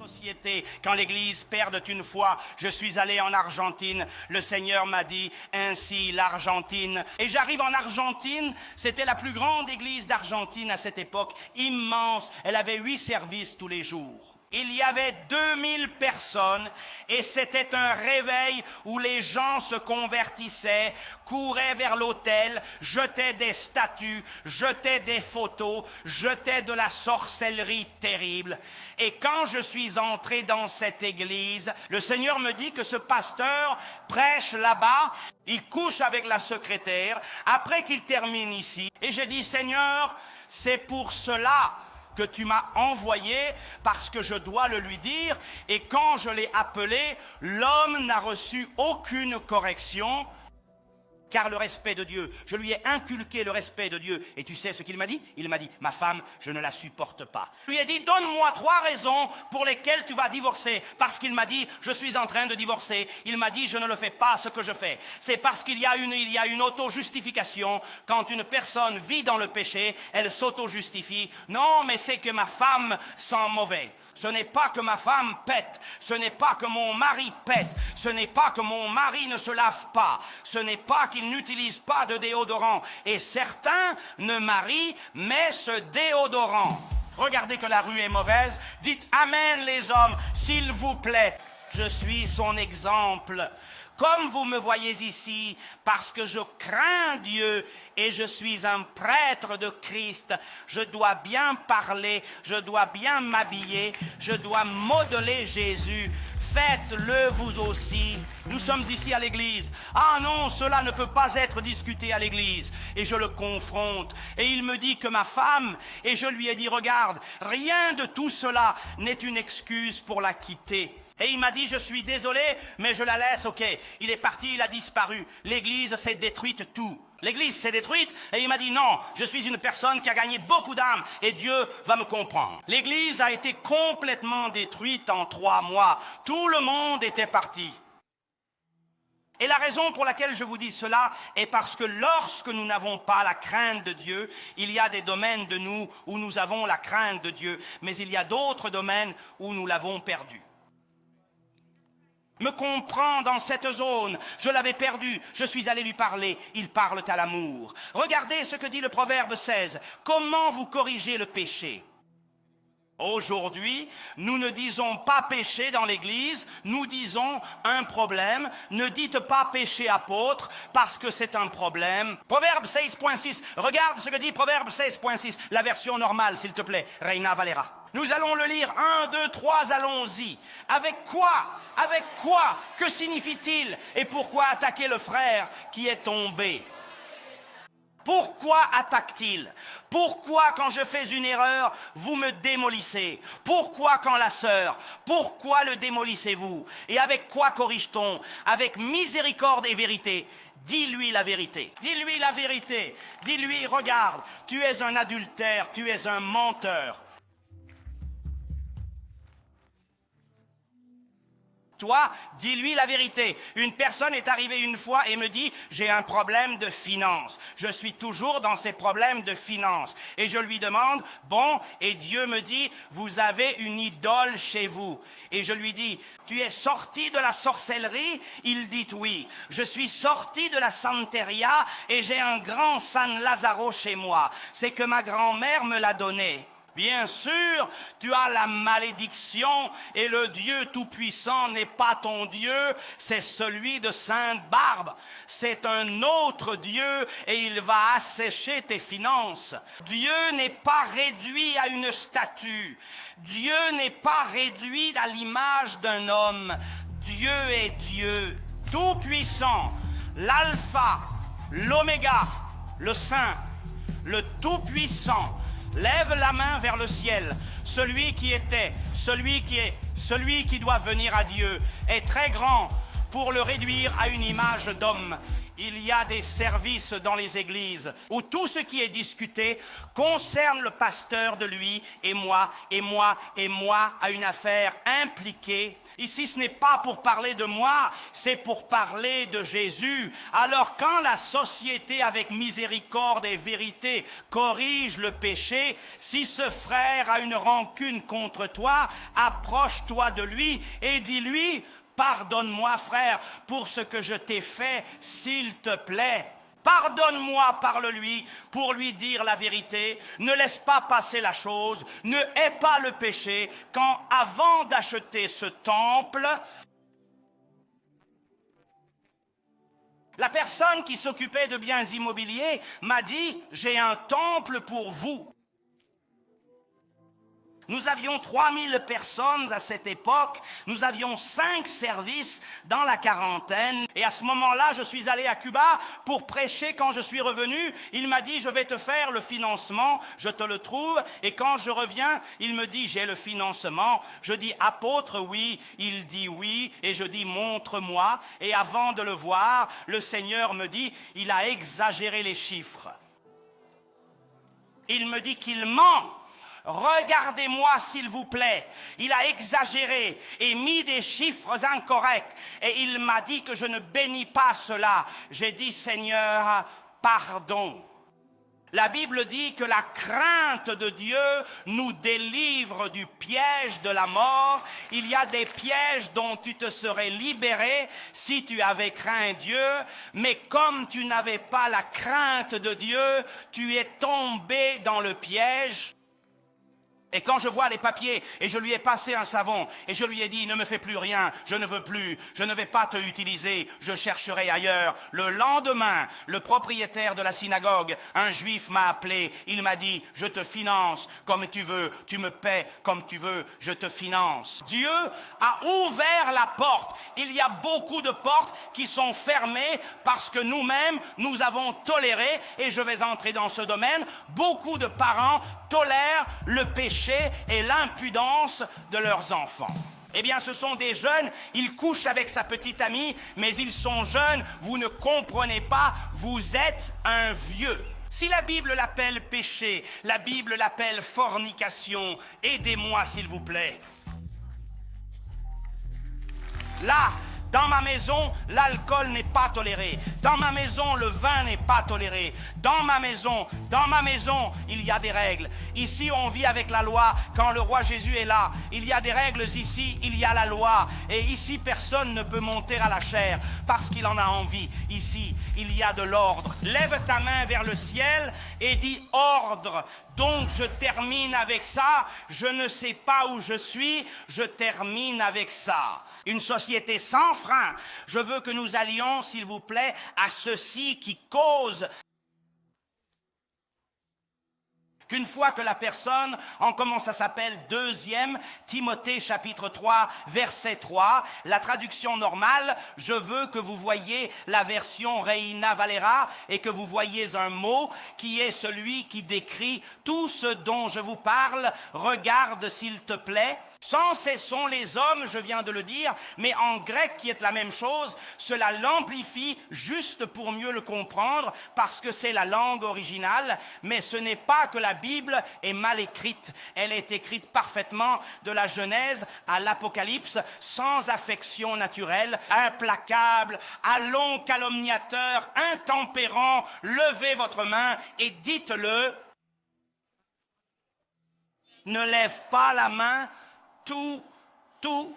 société. Quand l'Église perd une fois, je suis allé en Argentine. Le Seigneur m'a dit, ainsi l'Argentine. Et j'arrive en Argentine, c'était la plus grande église d'Argentine à cette époque, immense. Elle avait 8 services tous les jours. Il y avait 2000 personnes et c'était un réveil où les gens se convertissaient, couraient vers l'autel, jetaient des statues, jetaient des photos, jetaient de la sorcellerie terrible. Et quand je suis entré dans cette église, le Seigneur me dit que ce pasteur prêche là-bas, il couche avec la secrétaire, après qu'il termine ici. Et j'ai dit, Seigneur, c'est pour cela que tu m'as envoyé, parce que je dois le lui dire. Et quand je l'ai appelé, l'homme n'a reçu aucune correction, car le respect de Dieu, je lui ai inculqué le respect de Dieu. Et tu sais ce qu'il m'a dit? Il m'a dit, ma femme, je ne la supporte pas. Je lui ai dit, donne-moi 3 raisons pour lesquelles tu vas divorcer. Parce qu'il m'a dit, je suis en train de divorcer. Il m'a dit, je ne le fais pas ce que je fais. C'est parce qu'il y a une auto-justification. Quand une personne vit dans le péché, elle s'auto-justifie. Non, mais c'est que ma femme sent mauvais. Ce n'est pas que ma femme pète, ce n'est pas que mon mari pète, ce n'est pas que mon mari ne se lave pas, ce n'est pas qu'il n'utilise pas de déodorant. Et certains ne marient, mais ce déodorant. Regardez que la rue est mauvaise, dites Amen les hommes, s'il vous plaît. Je suis son exemple. Comme vous me voyez ici, parce que je crains Dieu et je suis un prêtre de Christ, je dois bien parler, je dois bien m'habiller, je dois modeler Jésus. Faites-le vous aussi. Nous sommes ici à l'église. Ah non, cela ne peut pas être discuté à l'église. Et je le confronte. Et il me dit que ma femme, et je lui ai dit, regarde, rien de tout cela n'est une excuse pour la quitter. Et il m'a dit, je suis désolé, mais je la laisse, ok. Il est parti, il a disparu. L'église s'est détruite tout. L'église s'est détruite et il m'a dit, non, je suis une personne qui a gagné beaucoup d'âmes et Dieu va me comprendre. L'église a été complètement détruite en 3 mois. Tout le monde était parti. Et la raison pour laquelle je vous dis cela est parce que lorsque nous n'avons pas la crainte de Dieu, il y a des domaines de nous où nous avons la crainte de Dieu, mais il y a d'autres domaines où nous l'avons perdu. Me comprend dans cette zone, je l'avais perdu, je suis allé lui parler, ils parlent à l'amour. Regardez ce que dit le Proverbe 16, comment vous corrigez le péché? Aujourd'hui, nous ne disons pas péché dans l'église, nous disons un problème. Ne dites pas péché apôtre parce que c'est un problème. Proverbe 16.6, regarde ce que dit Proverbe 16.6, la version normale s'il te plaît, Reina Valera. Nous allons le lire, 1, 2, 3, allons-y. Avec quoi? Avec quoi? Que signifie-t-il? Et pourquoi attaquer le frère qui est tombé? Pourquoi attaque-t-il? Pourquoi quand je fais une erreur, vous me démolissez? Pourquoi quand la sœur? Pourquoi le démolissez-vous? Et avec quoi corrige-t-on? Avec miséricorde et vérité. Dis-lui la vérité. Dis-lui la vérité. Dis-lui, regarde, tu es un adultère, tu es un menteur. Toi, dis-lui la vérité. Une personne est arrivée une fois et me dit, j'ai un problème de finance. Je suis toujours dans ces problèmes de finance. Et je lui demande, bon, et Dieu me dit, vous avez une idole chez vous. Et je lui dis, tu es sorti de la sorcellerie? Il dit oui. Je suis sorti de la santeria et j'ai un grand San Lazaro chez moi. C'est que ma grand-mère me l'a donné. Bien sûr, tu as la malédiction et le Dieu Tout-Puissant n'est pas ton Dieu, c'est celui de Sainte Barbe. C'est un autre Dieu et il va assécher tes finances. Dieu n'est pas réduit à une statue. Dieu n'est pas réduit à l'image d'un homme. Dieu est Dieu, Tout-Puissant, l'Alpha, l'Oméga, le Saint, le Tout-Puissant. Lève la main vers le ciel. Celui qui était, celui qui est, celui qui doit venir à Dieu est très grand pour le réduire à une image d'homme. Il y a des services dans les églises où tout ce qui est discuté concerne le pasteur de lui et moi, et moi, et moi, à une affaire impliquée. Ici, ce n'est pas pour parler de moi, c'est pour parler de Jésus. Alors quand la société avec miséricorde et vérité corrige le péché, si ce frère a une rancune contre toi, approche-toi de lui et dis-lui: pardonne-moi, frère, pour ce que je t'ai fait, s'il te plaît. Pardonne-moi, parle-lui pour lui dire la vérité. Ne laisse pas passer la chose. Ne hais pas le péché quand, avant d'acheter ce temple, la personne qui s'occupait de biens immobiliers m'a dit: j'ai un temple pour vous. Nous avions 3000 personnes à cette époque, nous avions 5 services dans la quarantaine. Et à ce moment-là, je suis allé à Cuba pour prêcher. Quand je suis revenu, il m'a dit: je vais te faire le financement, je te le trouve. Et quand je reviens, il me dit: j'ai le financement. Je dis: apôtre, oui. Il dit oui. Et je dis: montre-moi. Et avant de le voir, le Seigneur me dit: il a exagéré les chiffres. Il me dit qu'il ment. Regardez-moi s'il vous plaît. Il a exagéré et mis des chiffres incorrects. Et il m'a dit que je ne bénis pas cela. J'ai dit: Seigneur, pardon. La Bible dit que la crainte de Dieu nous délivre du piège de la mort. Il y a des pièges dont tu te serais libéré si tu avais craint Dieu. Mais comme tu n'avais pas la crainte de Dieu, tu es tombé dans le piège. Et quand je vois les papiers, et je lui ai passé un savon, et je lui ai dit: ne me fais plus rien, je ne veux plus, je ne vais pas te utiliser, je chercherai ailleurs. Le lendemain, le propriétaire de la synagogue, un juif, m'a appelé, il m'a dit: je te finance comme tu veux, tu me paies comme tu veux, je te finance. Dieu a ouvert la porte. Il y a beaucoup de portes qui sont fermées parce que nous-mêmes, nous avons toléré, et je vais entrer dans ce domaine, beaucoup de parents tolèrent le péché et l'impudence de leurs enfants. Eh bien, ce sont des jeunes, ils couchent avec sa petite amie, mais ils sont jeunes, vous ne comprenez pas, vous êtes un vieux. Si la Bible l'appelle péché, la Bible l'appelle fornication, aidez-moi s'il vous plaît. Là, dans ma maison, l'alcool n'est pas toléré. Dans ma maison, le vin n'est pas toléré. Dans ma maison, il y a des règles. Ici, on vit avec la loi. Quand le roi Jésus est là, il y a des règles ici, il y a la loi. Et ici, personne ne peut monter à la chair parce qu'il en a envie. Ici, il y a de l'ordre. Lève ta main vers le ciel et dis: ordre. Donc, je termine avec ça. Je ne sais pas où je suis. Je termine avec ça. Une société sans frein. Je veux que nous allions, s'il vous plaît, à ceci qui cause qu'une fois que la personne, en comment ça s'appelle, 2 Timothée chapitre 3, verset 3, la traduction normale, je veux que vous voyiez la version Reina Valera et que vous voyiez un mot qui est celui qui décrit tout ce dont je vous parle. Regarde s'il te plaît. Cessons les hommes, je viens de le dire, mais en grec qui est la même chose, cela l'amplifie juste pour mieux le comprendre, parce que c'est la langue originale, mais ce n'est pas que la Bible est mal écrite. Elle est écrite parfaitement de la Genèse à l'Apocalypse, sans affection naturelle, implacable, allons calomniateur, intempérant, levez votre main et dites-le. Ne lève pas la main. Tout,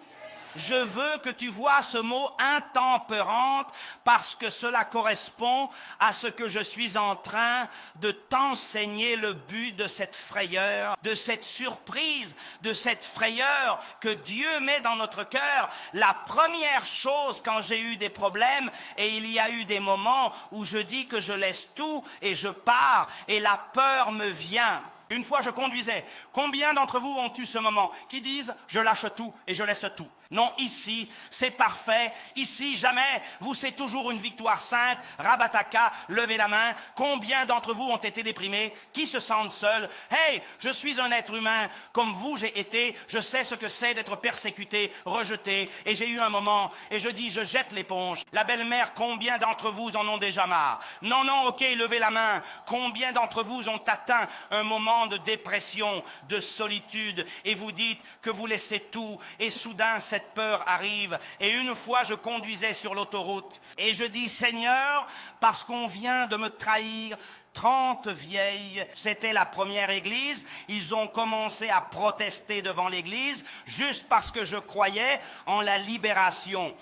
je veux que tu vois ce mot intempérante parce que cela correspond à ce que je suis en train de t'enseigner, le but de cette frayeur, de cette surprise, de cette frayeur que Dieu met dans notre cœur. La première chose quand j'ai eu des problèmes, et il y a eu des moments où je dis que je laisse tout et je pars et la peur me vient. Une fois, je conduisais. Combien d'entre vous ont eu ce moment qui disent: je lâche tout et je laisse tout? Non, ici, c'est parfait. Ici, jamais. Vous, c'est toujours une victoire sainte. Rabataka, levez la main. Combien d'entre vous ont été déprimés? Qui se sentent seuls? Hey, je suis un être humain. Comme vous, j'ai été. Je sais ce que c'est d'être persécuté, rejeté. Et j'ai eu un moment, et je dis, je jette l'éponge. La belle-mère, combien d'entre vous en ont déjà marre? Non, non, ok, levez la main. Combien d'entre vous ont atteint un moment de dépression, de solitude, et vous dites que vous laissez tout, et soudain, cette peur arrive. Et une fois, je conduisais sur l'autoroute et je dis, Seigneur, parce qu'on vient de me trahir, 30 vieilles, c'était la première église, ils ont commencé à protester devant l'église juste parce que je croyais en la libération.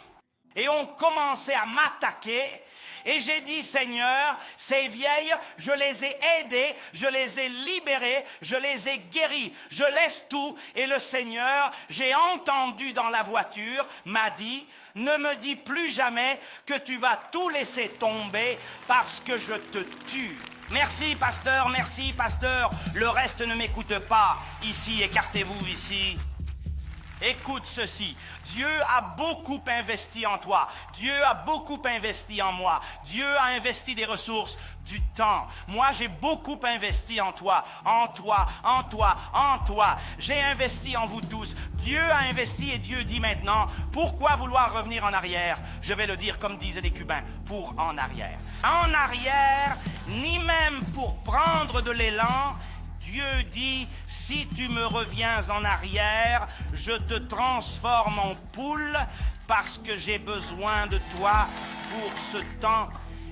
Et on commençait à m'attaquer. Et j'ai dit, Seigneur, ces vieilles, je les ai aidées, je les ai libérées, je les ai guéries. Je laisse tout. Et le Seigneur, j'ai entendu dans la voiture, m'a dit, ne me dis plus jamais que tu vas tout laisser tomber parce que je te tue. Merci, pasteur, merci, pasteur. Le reste ne m'écoute pas. Ici, écartez-vous ici. Écoute ceci, Dieu a beaucoup investi en toi, Dieu a beaucoup investi en moi, Dieu a investi des ressources, du temps. Moi, j'ai beaucoup investi en toi, en toi, en toi, en toi. J'ai investi en vous tous. Dieu a investi et Dieu dit maintenant, pourquoi vouloir revenir en arrière? Je vais le dire comme disaient les Cubains, pour en arrière. En arrière, ni même pour prendre de l'élan. Dieu dit, si tu me reviens en arrière, je te transforme en poule parce que j'ai besoin de toi pour ce temps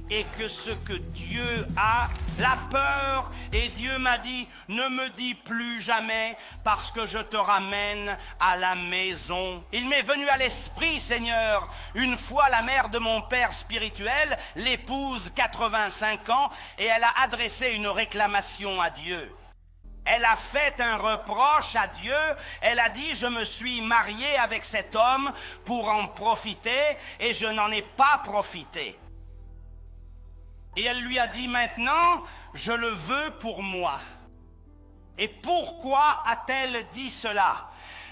et que ce que Dieu a, la peur, et Dieu m'a dit, ne me dis plus jamais parce que je te ramène à la maison. Il m'est venu à l'esprit, Seigneur, une fois la mère de mon père spirituel, l'épouse 85 ans, et elle a adressé une réclamation à Dieu. Elle a fait un reproche à Dieu. Elle a dit, je me suis mariée avec cet homme pour en profiter et je n'en ai pas profité. Et elle lui a dit, maintenant, je le veux pour moi. Et pourquoi a-t-elle dit cela?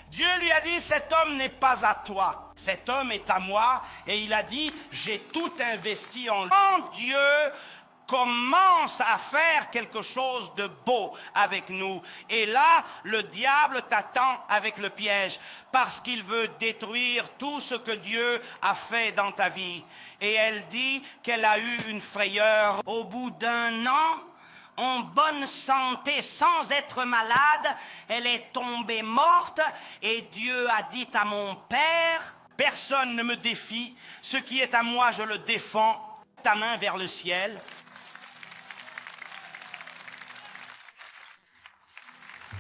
Dieu lui a dit, cet homme n'est pas à toi. Cet homme est à moi. Et il a dit, j'ai tout investi en lui. Quand Dieu commence à faire quelque chose de beau avec nous. Et là, le diable t'attend avec le piège parce qu'il veut détruire tout ce que Dieu a fait dans ta vie. Et elle dit qu'elle a eu une frayeur. Au bout d'un an, en bonne santé, sans être malade, elle est tombée morte et Dieu a dit à mon père, personne ne me défie, ce qui est à moi, je le défends. Ta main vers le ciel.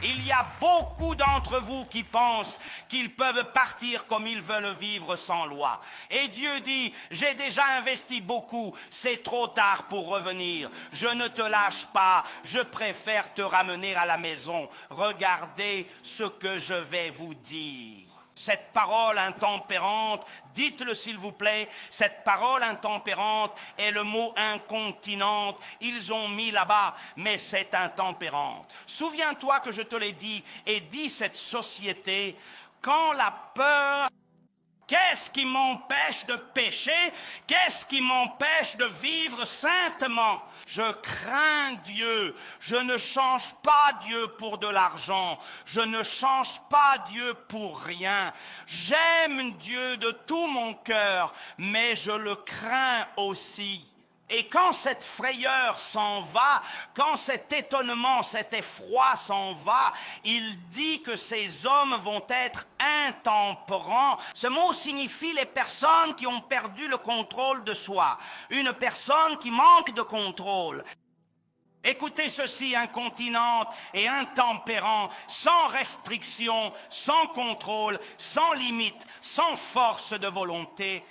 Il y a beaucoup d'entre vous qui pensent qu'ils peuvent partir comme ils veulent vivre sans loi. Et Dieu dit, j'ai déjà investi beaucoup, c'est trop tard pour revenir. Je ne te lâche pas, je préfère te ramener à la maison. Regardez ce que je vais vous dire. Cette parole intempérante, dites-le s'il vous plaît, cette parole intempérante est le mot incontinente. Ils ont mis là-bas, mais c'est intempérante. Souviens-toi que je te l'ai dit et dit cette société, quand la peur... Qu'est-ce qui m'empêche de pécher? Qu'est-ce qui m'empêche de vivre saintement? Je crains Dieu. Je ne change pas Dieu pour de l'argent. Je ne change pas Dieu pour rien. J'aime Dieu de tout mon cœur, mais je le crains aussi. Et quand cette frayeur s'en va, quand cet étonnement, cet effroi s'en va, il dit que ces hommes vont être intempérants. Ce mot signifie les personnes qui ont perdu le contrôle de soi. Une personne qui manque de contrôle. Écoutez ceci, incontinente et intempérant, sans restriction, sans contrôle, sans limite, sans force de volonté.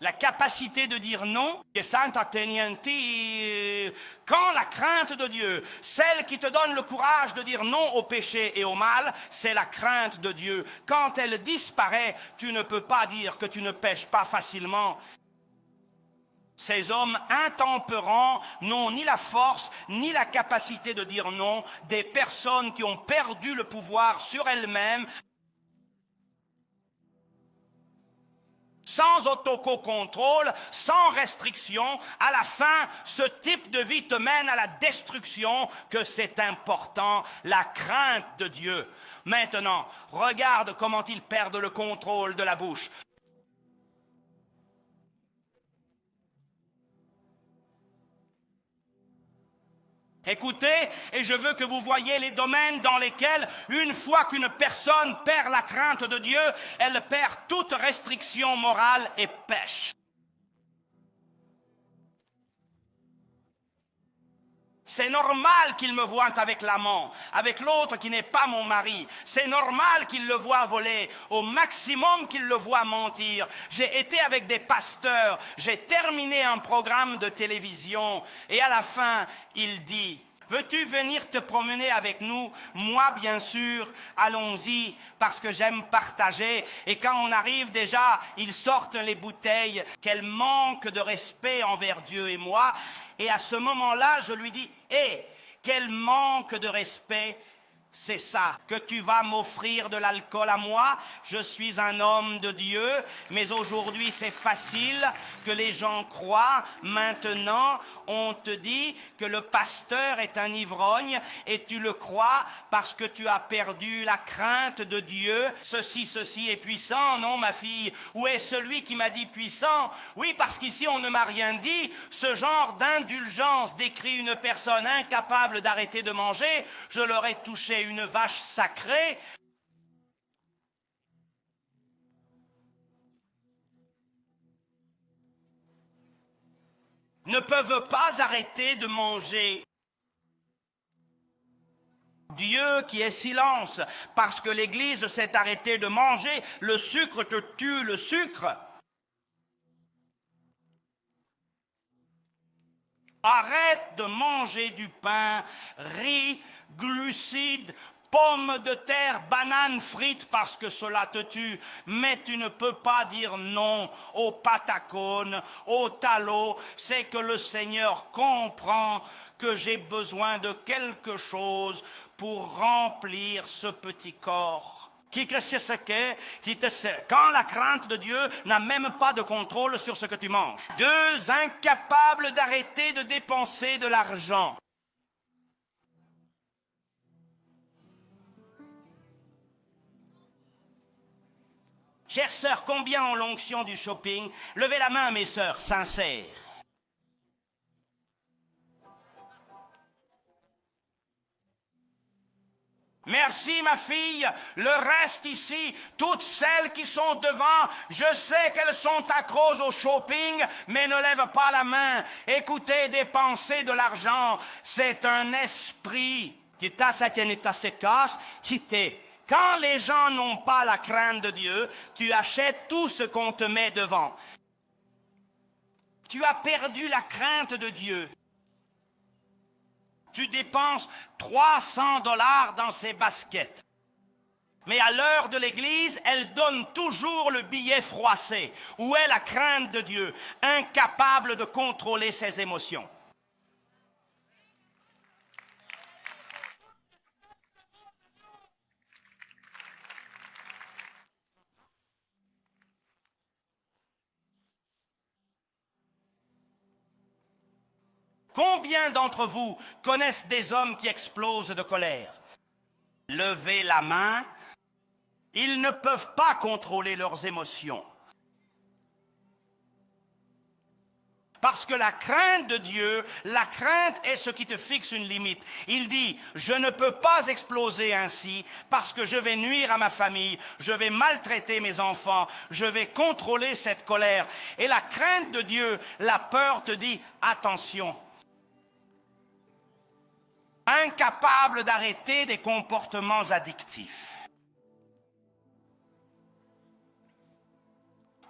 La capacité de dire non, quand la crainte de Dieu, celle qui te donne le courage de dire non au péché et au mal, c'est la crainte de Dieu. Quand elle disparaît, tu ne peux pas dire que tu ne pêches pas facilement. Ces hommes intempérants n'ont ni la force ni la capacité de dire non, des personnes qui ont perdu le pouvoir sur elles-mêmes. sans autocontrôle, sans restriction. À la fin, ce type de vie te mène à la destruction, que c'est important, la crainte de Dieu. Maintenant, regarde comment ils perdent le contrôle de la bouche. Écoutez, et je veux que vous voyiez les domaines dans lesquels, une fois qu'une personne perd la crainte de Dieu, elle perd toute restriction morale et pêche. C'est normal qu'il me voie avec l'amant, avec l'autre qui n'est pas mon mari. C'est normal qu'il le voie voler, au maximum qu'il le voie mentir. J'ai été avec des pasteurs, j'ai terminé un programme de télévision et à la fin, il dit: veux-tu venir te promener avec nous? Moi, bien sûr, allons-y, parce que j'aime partager. Et quand on arrive déjà, ils sortent les bouteilles. Quel manque de respect envers Dieu et moi. Et à ce moment-là, je lui dis: hé, quel manque de respect. C'est ça, que tu vas m'offrir de l'alcool à moi. Je suis un homme de Dieu, mais aujourd'hui c'est facile que les gens croient. Maintenant, on te dit que le pasteur est un ivrogne et tu le crois parce que tu as perdu la crainte de Dieu. Ceci est puissant, non ma fille? Où est celui qui m'a dit puissant? Oui, parce qu'ici on ne m'a rien dit. Ce genre d'indulgence décrit une personne incapable d'arrêter de manger. Je l'aurais touché une vache sacrée. Ne peuvent pas arrêter de manger. Dieu qui est silence, parce que l'Église s'est arrêtée de manger. Le sucre te tue, le sucre. Arrête de manger du pain, riz, glucides, pommes de terre, bananes frites parce que cela te tue. Mais tu ne peux pas dire non au patacone, au talot. C'est que le Seigneur comprend que j'ai besoin de quelque chose pour remplir ce petit corps. Quand la crainte de Dieu n'a même pas de contrôle sur ce que tu manges. Deux, incapables d'arrêter de dépenser de l'argent. Chères sœurs, combien ont l'onction du shopping? Levez la main, mes sœurs, sincères. Merci ma fille, le reste ici, toutes celles qui sont devant, je sais qu'elles sont accros au shopping, mais ne lèvent pas la main. Écoutez, dépenser de l'argent, c'est un esprit. Quand les gens n'ont pas la crainte de Dieu, tu achètes tout ce qu'on te met devant. Tu as perdu la crainte de Dieu. Tu dépenses 300 $ dans ces baskets. Mais à l'heure de l'Église, elle donne toujours le billet froissé. Où est la crainte de Dieu? Incapable de contrôler ses émotions. Combien d'entre vous connaissent des hommes qui explosent de colère? Levez la main. Ils ne peuvent pas contrôler leurs émotions. Parce que la crainte de Dieu, la crainte est ce qui te fixe une limite. Il dit, je ne peux pas exploser ainsi parce que je vais nuire à ma famille, je vais maltraiter mes enfants, je vais contrôler cette colère. Et la crainte de Dieu, la peur te dit, attention. Incapable d'arrêter des comportements addictifs.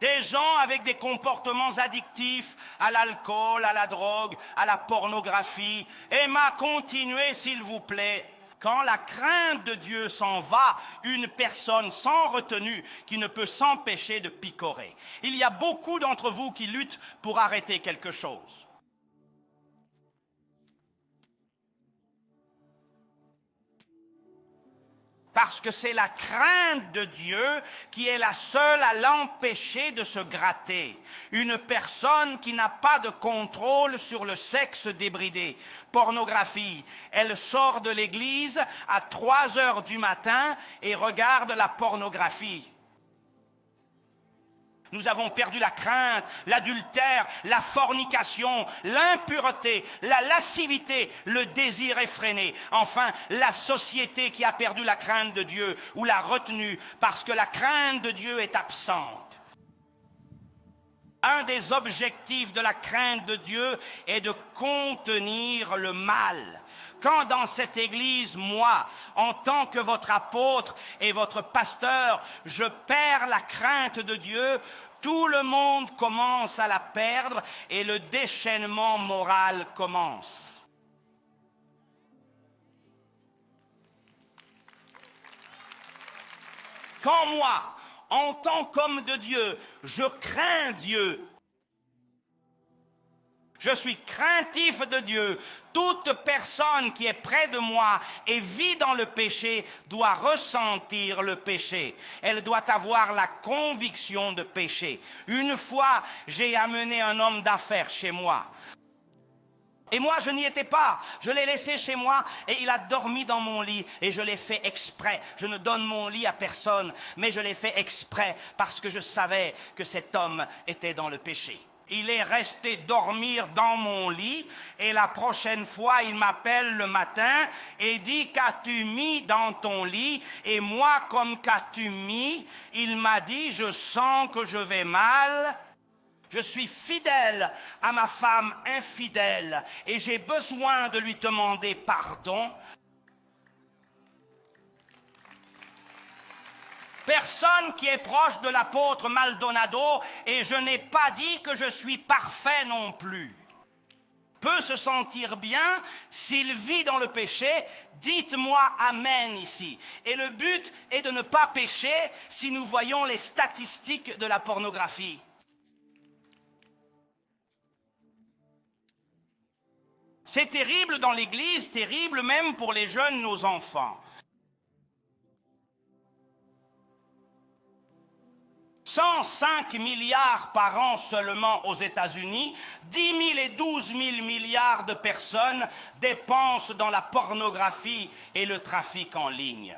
Des gens avec des comportements addictifs à l'alcool, à la drogue, à la pornographie. Emma, continuez s'il vous plaît. Quand la crainte de Dieu s'en va, une personne sans retenue qui ne peut s'empêcher de picorer. Il y a beaucoup d'entre vous qui luttent pour arrêter quelque chose. Parce que c'est la crainte de Dieu qui est la seule à l'empêcher de se gratter. Une personne qui n'a pas de contrôle sur le sexe débridé. Pornographie. Elle sort de l'église à 3 heures du matin et regarde la pornographie. Nous avons perdu la crainte, l'adultère, la fornication, l'impureté, la lascivité, le désir effréné. Enfin, la société qui a perdu la crainte de Dieu ou l'a retenue parce que la crainte de Dieu est absente. Un des objectifs de la crainte de Dieu est de contenir le mal. Quand dans cette église, moi, en tant que votre apôtre et votre pasteur, je perds la crainte de Dieu, tout le monde commence à la perdre et le déchaînement moral commence. Quand moi, en tant qu'homme de Dieu, je crains Dieu, je suis craintif de Dieu. Toute personne qui est près de moi et vit dans le péché doit ressentir le péché. Elle doit avoir la conviction de péché. Une fois, j'ai amené un homme d'affaires chez moi. Et moi, je n'y étais pas. Je l'ai laissé chez moi et il a dormi dans mon lit. Et je l'ai fait exprès. Je ne donne mon lit à personne, mais je l'ai fait exprès parce que je savais que cet homme était dans le péché. Il est resté dormir dans mon lit et la prochaine fois, il m'appelle le matin et dit « Qu'as-tu mis dans ton lit ?» Et moi, comme « Qu'as-tu mis ?» Il m'a dit « Je sens que je vais mal. Je suis fidèle à ma femme infidèle et j'ai besoin de lui demander pardon. » Personne qui est proche de l'apôtre Maldonado, et je n'ai pas dit que je suis parfait non plus, peut se sentir bien s'il vit dans le péché. Dites-moi amen ici. Et le but est de ne pas pécher si nous voyons les statistiques de la pornographie. C'est terrible dans l'Église, terrible même pour les jeunes, nos enfants. 105 milliards par an seulement aux États-Unis, 10 000 et 12 000 milliards de personnes dépensent dans la pornographie et le trafic en ligne.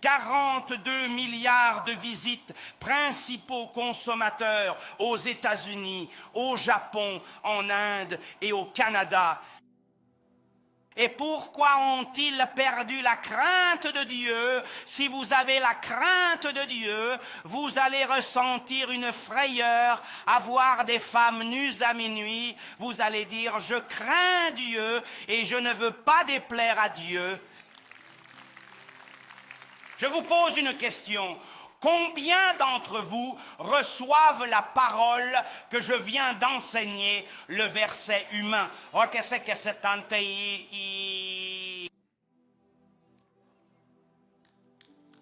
42 milliards de visites, principaux consommateurs aux États-Unis, au Japon, en Inde et au Canada. Et pourquoi ont-ils perdu la crainte de Dieu? Si vous avez la crainte de Dieu, vous allez ressentir une frayeur à voir des femmes nues à minuit. Vous allez dire, je crains Dieu et je ne veux pas déplaire à Dieu. Je vous pose une question. Combien d'entre vous reçoivent la parole que je viens d'enseigner, le verset humain? Oh, qu'est-ce que c'est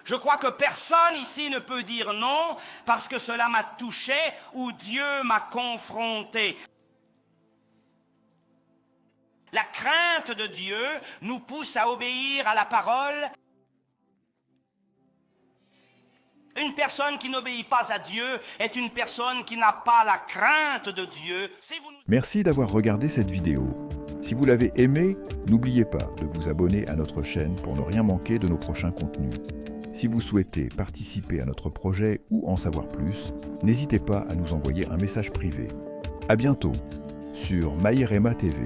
Je crois que personne ici ne peut dire non parce que cela m'a touché ou Dieu m'a confronté. La crainte de Dieu nous pousse à obéir à la parole. Une personne qui n'obéit pas à Dieu est une personne qui n'a pas la crainte de Dieu. Merci d'avoir regardé cette vidéo. Si vous l'avez aimée, n'oubliez pas de vous abonner à notre chaîne pour ne rien manquer de nos prochains contenus. Si vous souhaitez participer à notre projet ou en savoir plus, n'hésitez pas à nous envoyer un message privé. À bientôt sur Mayerema TV.